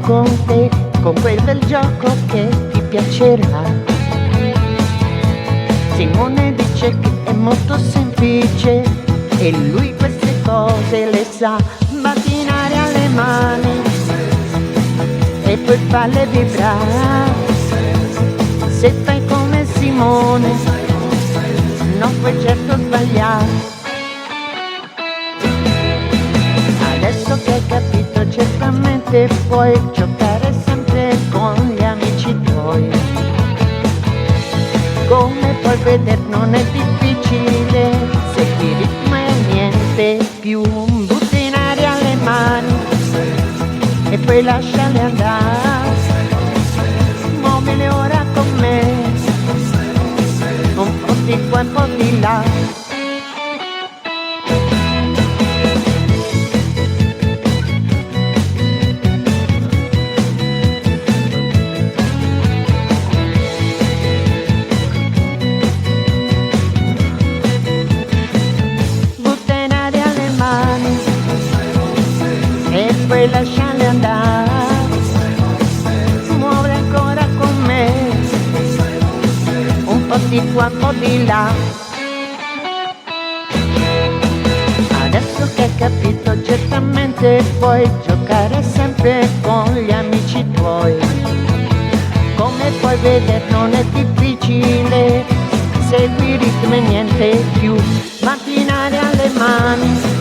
con te, con quel bel gioco che ti piacerà. Simone dice che è molto semplice e lui queste cose le sa. Batti in aria le mani e poi falle vibrare. Se fai come Simone non puoi certo sbagliare. Adesso che hai capito certamente puoi giocare sempre con gli amici tuoi. Come puoi vedere non è difficile, segui il ritmo e niente più. Butti in aria le mani e poi lasciale andare. Muovile ora con me, un po' di qua e un po' di là. E poi lasciale andare, muove ancora con me, un po' di qua, un po' di là. Adesso che hai capito certamente puoi giocare sempre con gli amici tuoi. Come puoi vedere non è difficile, segui il ritmo e niente più. Batti in aria le mani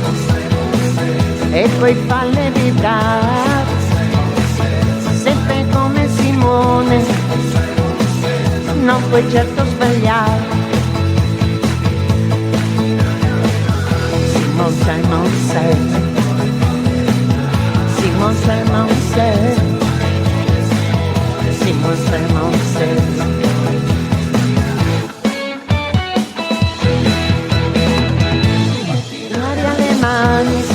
e poi falle vibrare, sempre come Simone, non puoi certo sbagliare. Simone, Simone, Simone, Simone, Simone, Simone, aria le mani,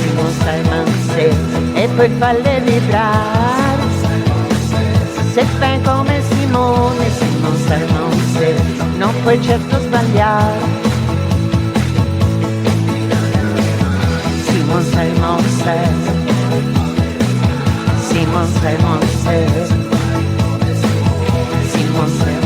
e poi falle vibrare. Se fai come Simone, Simone, non puoi certo sbagliare. Simone, Simone, Simone,